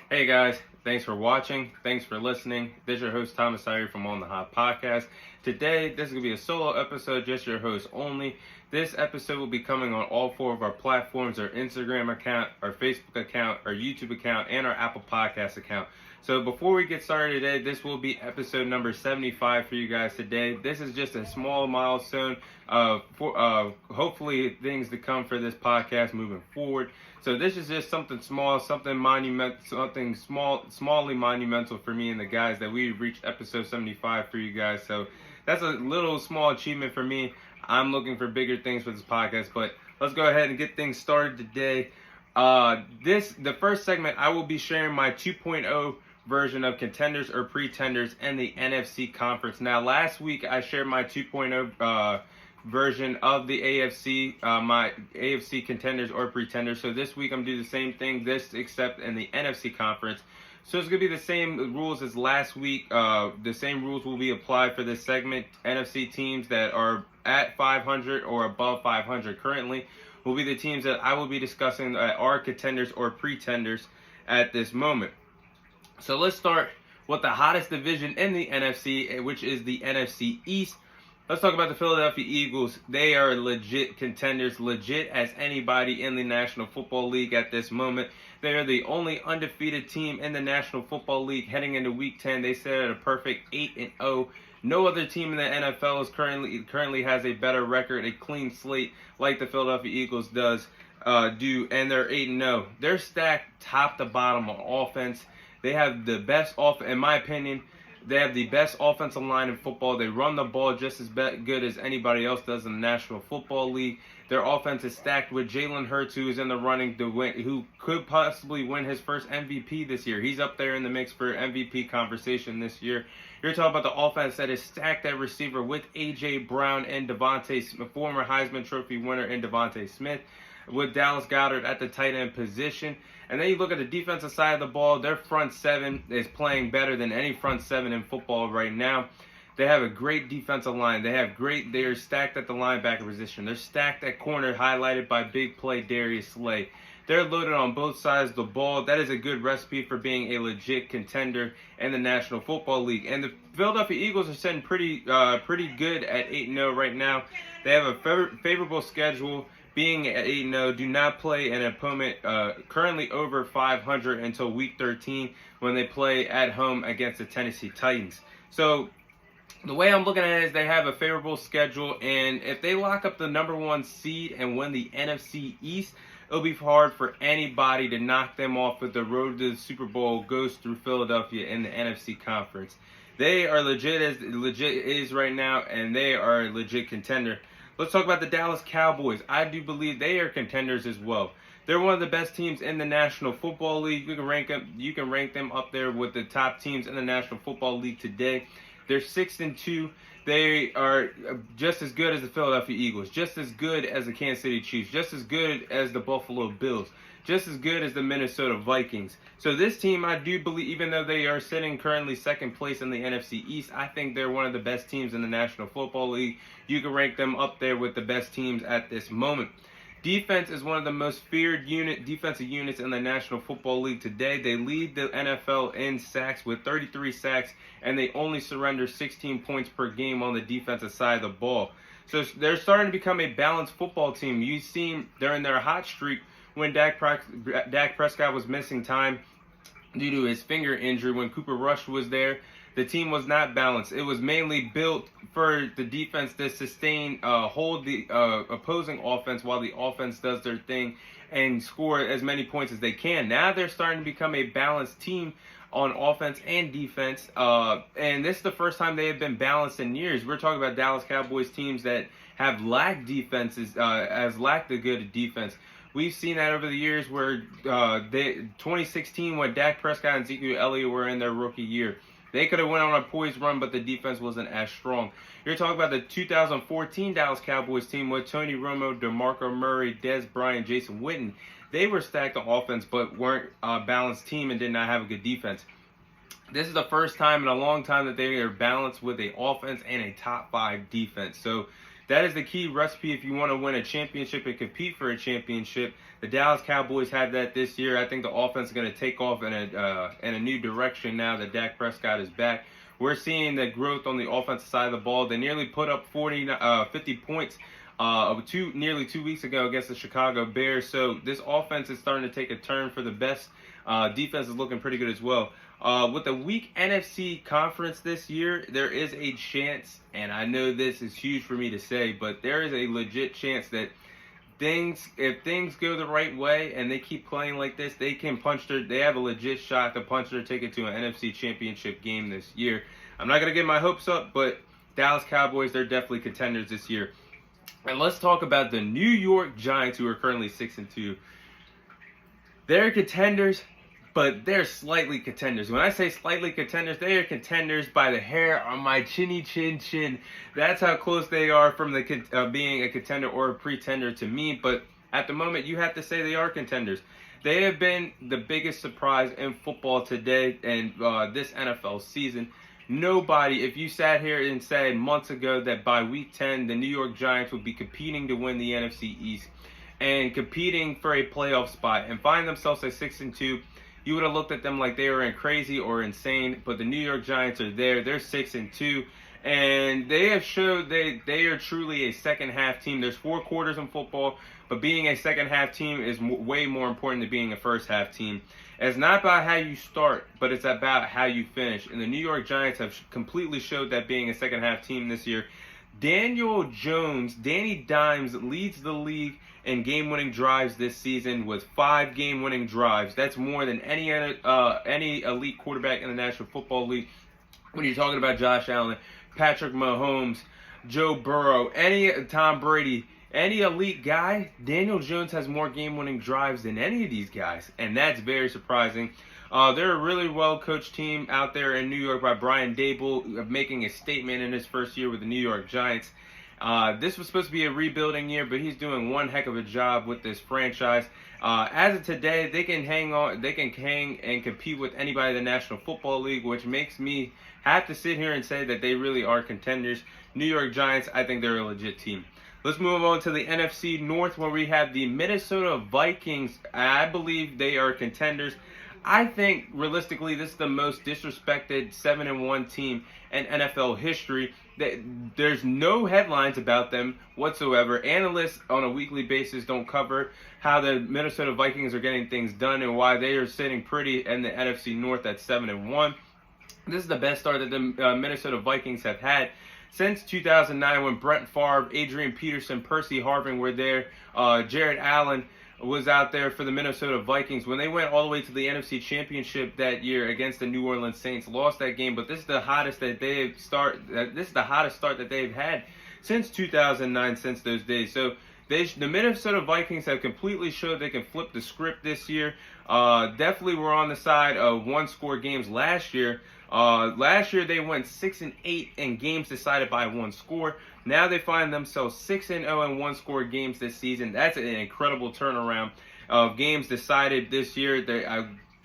Hey guys, thanks for watching. Thanks for listening. This is your host Thomas Sire from On the Hot Podcast. Today, this is going to be a solo episode, just your host only. This episode will be coming on all four of our platforms, our Instagram account, our Facebook account, our YouTube account, and our Apple Podcast account. So before we get started today, this will be episode number 75 for you guys today. This is just a small milestone for hopefully things to come for this podcast moving forward. So this is just something small, something monumental, something smallly monumental for me and the guys that we reached episode 75 for you guys. So that's a little small achievement for me. I'm looking for bigger things for this podcast, but let's go ahead and get things started today. The first segment, I will be sharing my 2.0 version of Contenders or Pretenders and the NFC conference. Now, last week I shared my 2.0 version of the AFC, my AFC Contenders or Pretenders. So this week I'm doing the same thing, except in the NFC conference. So it's going to be the same rules as last week. The same rules will be applied for this segment. NFC teams that are at 500 or above 500 currently will be the teams that I will be discussing that are Contenders or Pretenders at this moment. So let's start with the hottest division in the NFC, which is the NFC East. Let's talk about the Philadelphia Eagles. They are legit contenders, legit as anybody in the National Football League at this moment. They are the only undefeated team in the National Football League heading into Week 10. They sit at a perfect 8-0. No other team in the NFL is currently has a better record, a clean slate like the Philadelphia Eagles do, and they're 8-0. They're stacked top to bottom on offense. They have the best in my opinion. They have the best offensive line in football. They run the ball just as good as anybody else does in the National Football League. Their offense is stacked with Jalen Hurts, who is in the running to win, who could possibly win his first MVP this year. He's up there in the mix for MVP conversation this year. You're talking about the offense that is stacked at receiver with A.J. Brown and former Heisman Trophy winner and Devontae Smith, with Dallas Goedert at the tight end position. And then you look at the defensive side of the ball, their front seven is playing better than any front seven in football right now. They have a great defensive line. They are stacked at the linebacker position. They're stacked at corner, highlighted by big play Darius Slay. They're loaded on both sides of the ball. That is a good recipe for being a legit contender in the National Football League. And the Philadelphia Eagles are sitting pretty good at 8-0 right now. They have a favorable schedule. Being at 8-0, do not play an opponent currently over 500 until Week 13 when they play at home against the Tennessee Titans. So the way I'm looking at it is they have a favorable schedule, and if they lock up the number one seed and win the NFC East, it'll be hard for anybody to knock them off, but the road to the Super Bowl goes through Philadelphia in the NFC conference. They are legit is right now, and they are a legit contender. Let's talk about the Dallas Cowboys. I do believe they are contenders as well. They're one of the best teams in the National Football League. You can rank them up there with the top teams in the National Football League today. They're 6-2. They are just as good as the Philadelphia Eagles, just as good as the Kansas City Chiefs, just as good as the Buffalo Bills, just as good as the Minnesota Vikings. So this team, I do believe, even though they are sitting currently second place in the NFC East, I think they're one of the best teams in the National Football League. You can rank them up there with the best teams at this moment. Defense is one of the most feared defensive units in the National Football League today. They lead the NFL in sacks with 33 sacks, and they only surrender 16 points per game on the defensive side of the ball. So they're starting to become a balanced football team. You've seen during their hot streak when Dak Prescott was missing time due to his finger injury, when Cooper Rush was there, the team was not balanced. It was mainly built for the defense to hold the opposing offense while the offense does their thing and score as many points as they can. Now they're starting to become a balanced team on offense and defense, and this is the first time they have been balanced in years. We're talking about Dallas Cowboys teams that have lacked a good defense. We've seen that over the years where 2016 when Dak Prescott and Ezekiel Elliott were in their rookie year. They could have went on a poised run, but the defense wasn't as strong. You're talking about the 2014 Dallas Cowboys team with Tony Romo, DeMarco Murray, Dez Bryant, Jason Witten. They were stacked on offense, but weren't a balanced team and did not have a good defense. This is the first time in a long time that they are balanced with an offense and a top 5 defense. So that is the key recipe if you want to win a championship and compete for a championship. The Dallas Cowboys had that this year. I think the offense is going to take off in a new direction now that Dak Prescott is back. We're seeing the growth on the offensive side of the ball. They nearly put up 50 points nearly 2 weeks ago against the Chicago Bears. So this offense is starting to take a turn for the best. Defense is looking pretty good as well. With the weak NFC conference this year, there is a chance, and I know this is huge for me to say, but there is a legit chance that if things go the right way and they keep playing like this, they have a legit shot to punch their ticket to an NFC championship game this year. I'm not going to get my hopes up, but Dallas Cowboys, they're definitely contenders this year. And let's talk about the New York Giants, who are currently 6-2. They're contenders, but they're slightly contenders. When I say slightly contenders, they are contenders by the hair on my chinny chin. That's how close they are from being a contender or a pretender to me. But at the moment, you have to say they are contenders. They have been the biggest surprise in football today and this NFL season. Nobody, if you sat here and said months ago that by week 10, the New York Giants would be competing to win the NFC East and competing for a playoff spot and find themselves at 6-2, you would have looked at them like they were crazy or insane. But the New York Giants are there. They're 6-2. And they have showed they are truly a second half team. There's 4 quarters in football, but being a second half team is way more important than being a first half team. It's not about how you start, but it's about how you finish. And the New York Giants have completely showed that being a second half team this year. Daniel Jones, Danny Dimes, leads the league in game-winning drives this season with 5 game-winning drives. That's more than any elite quarterback in the National Football League. When you're talking about Josh Allen, Patrick Mahomes, Joe Burrow, Tom Brady, any elite guy, Daniel Jones has more game-winning drives than any of these guys, and that's very surprising. They're a really well-coached team out there in New York by Brian Daboll, making a statement in his first year with the New York Giants. This was supposed to be a rebuilding year, but he's doing one heck of a job with this franchise. As of today, they can hang and compete with anybody in the National Football League, which makes me have to sit here and say that they really are contenders. New York Giants, I think they're a legit team. Let's move on to the NFC North, where we have the Minnesota Vikings. I believe they are contenders. I think, realistically, this is the most disrespected 7-1 team in NFL history. There's no headlines about them whatsoever. Analysts on a weekly basis don't cover how the Minnesota Vikings are getting things done and why they are sitting pretty in the NFC North at 7-1. This is the best start that the Minnesota Vikings have had since 2009, when Brett Favre, Adrian Peterson, Percy Harvin were there. Jared Allen was out there for the Minnesota Vikings. When they went all the way to the NFC Championship that year against the New Orleans Saints, lost that game. But this is the hottest start that they've had since 2009, since those days. So the Minnesota Vikings have completely showed they can flip the script this year. Definitely were on the side of one-score games last year. Last year they went 6-8 in games decided by one score. Now they find themselves 6-0 in one-score games this season. That's an incredible turnaround of games decided this year.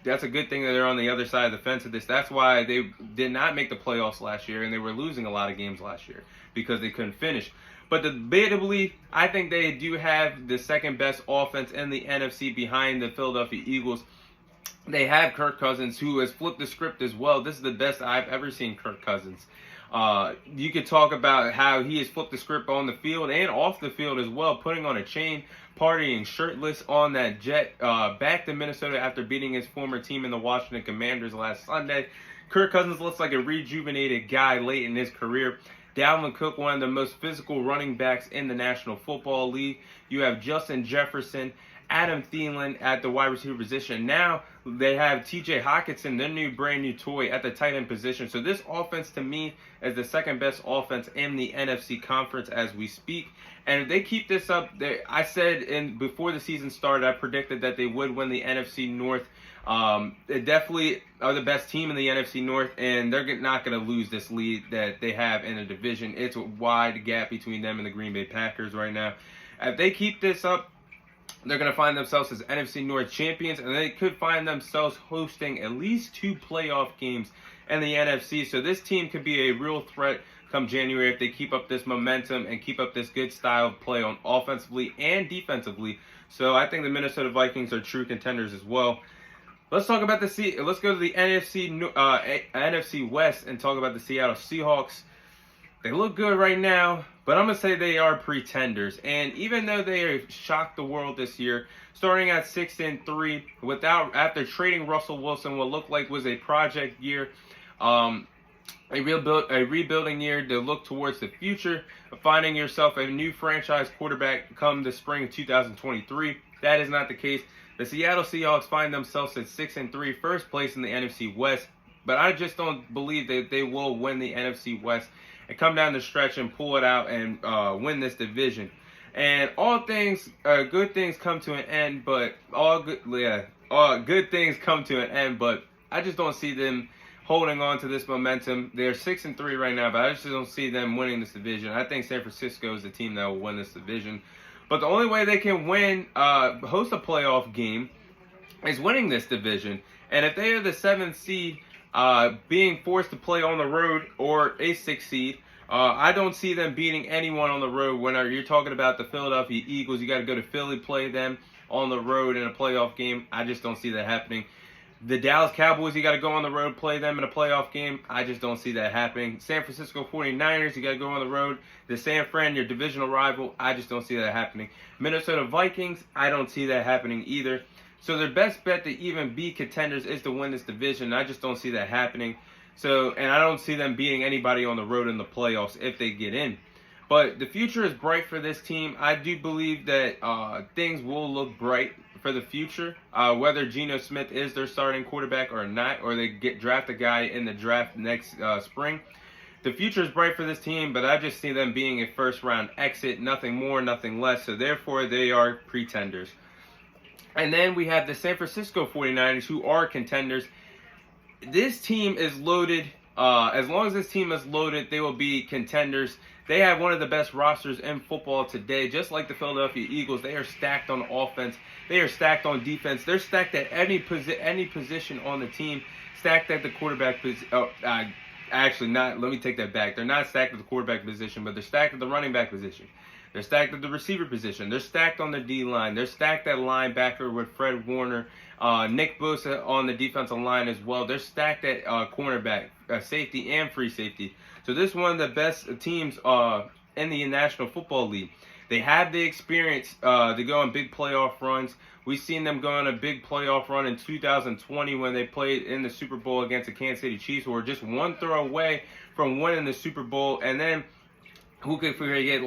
That's a good thing that they're on the other side of the fence of this. That's why they did not make the playoffs last year, and they were losing a lot of games last year because they couldn't finish. But debatably, I think they do have the second best offense in the NFC behind the Philadelphia Eagles. They have Kirk Cousins, who has flipped the script as well. This is the best I've ever seen Kirk Cousins. You could talk about how he has flipped the script on the field and off the field as well, putting on a chain, partying shirtless on that jet back to Minnesota after beating his former team in the Washington Commanders last Sunday. Kirk Cousins looks like a rejuvenated guy late in his career. Dalvin Cook, one of the most physical running backs in the National Football League. You have Justin Jefferson, Adam Thielen at the wide receiver position. Now they have TJ Hockenson, their brand new toy, at the tight end position. So this offense, to me, is the second best offense in the NFC conference as we speak. And if they keep this up, I said before the season started, I predicted that they would win the NFC North. They definitely are the best team in the NFC North, and they're not going to lose this lead that they have in the division. It's a wide gap between them and the Green Bay Packers right now. If they keep this up, they're going to find themselves as NFC North champions, and they could find themselves hosting at least 2 playoff games in the NFC. So this team could be a real threat come January if they keep up this momentum and keep up this good style of play on offensively and defensively. So I think the Minnesota Vikings are true contenders as well. Let's talk about let's go to the NFC West and talk about the Seattle Seahawks. They look good right now, but I'm going to say they are pretenders. And even though they have shocked the world this year, starting at 6-3, after trading Russell Wilson, what looked like was a project year, a rebuilding year to look towards the future, finding yourself a new franchise quarterback come the spring of 2023. That is not the case. The Seattle Seahawks find themselves at 6-3, first place in the NFC West, but I just don't believe that they will win the NFC West and come down the stretch and pull it out and win this division. And good things come to an end, but good things come to an end, but I just don't see them holding on to this momentum. They're 6-3 right now, but I just don't see them winning this division. I think San Francisco is the team that will win this division. But the only way they can host a playoff game is winning this division. And if they are the 7th seed, being forced to play on the road, or a 6th seed, I don't see them beating anyone on the road. When you're talking about the Philadelphia Eagles, you got to go to Philly, play them on the road in a playoff game. I just don't see that happening. The Dallas Cowboys, you got to go on the road, play them in a playoff game. I just don't see that happening. San Francisco 49ers, you got to go on the road. The San Fran, your divisional rival, I just don't see that happening. Minnesota Vikings, I don't see that happening either. So their best bet to even be contenders is to win this division. I just don't see that happening. And I don't see them beating anybody on the road in the playoffs if they get in. But the future is bright for this team. I do believe that things will look bright for the future, whether Geno Smith is their starting quarterback or not, or they draft a guy in the draft next spring. The future is bright for this team, but I just see them being a first-round exit, nothing more, nothing less. So therefore, they are pretenders. And then we have the San Francisco 49ers, who are contenders. This team is loaded. As long as this team is loaded, they will be contenders. They have one of the best rosters in football today. Just like the Philadelphia Eagles, they are stacked on offense. They are stacked on defense. They're stacked at any position on the team. Stacked at the quarterback position. Actually, not. Let me take that back. They're not stacked at the quarterback position, but they're stacked at the running back position. They're stacked at the receiver position. They're stacked on the D-line. They're stacked at linebacker with Fred Warner. Nick Bosa on the defensive line as well. They're stacked at cornerback, safety, and free safety. So this is one of the best teams in the National Football League. They have the experience to go on big playoff runs. We've seen them go on a big playoff run in 2020 when they played in the Super Bowl against the Kansas City Chiefs, who were just one throw away from winning the Super Bowl. And then, who could forget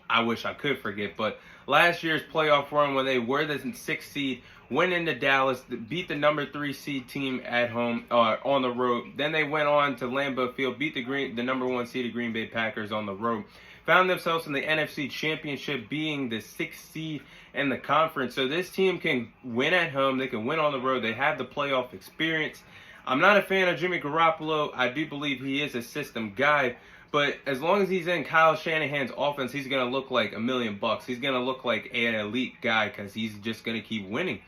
I wish I could forget, but last year's playoff run when they were the 6th seed, went into Dallas, beat the number 3 seed team at home, on the road. Then they went on to Lambeau Field, beat the number 1 seeded Green Bay Packers on the road. Found themselves in the NFC Championship, being the 6th seed in the conference. So this team can win at home. They can win on the road. They have the playoff experience. I'm not a fan of Jimmy Garoppolo. I do believe he is a system guy. But as long as he's in Kyle Shanahan's offense, he's going to look like $1 million. He's going to look like an elite guy because he's just going to keep winning.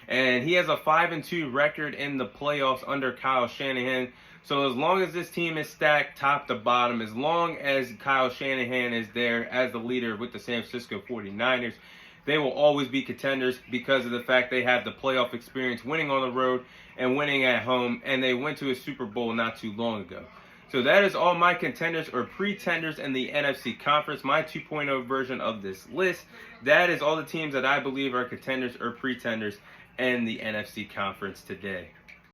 And he has a 5-2 record in the playoffs under Kyle Shanahan. So as long as this team is stacked top to bottom, as long as Kyle Shanahan is there as the leader with the San Francisco 49ers, they will always be contenders because of the fact they have the playoff experience, winning on the road and winning at home. And they went to a Super Bowl not too long ago. So that is all my contenders or pretenders in the NFC Conference, my 2.0 version of this list. That is all the teams that I believe are contenders or pretenders in the NFC Conference today.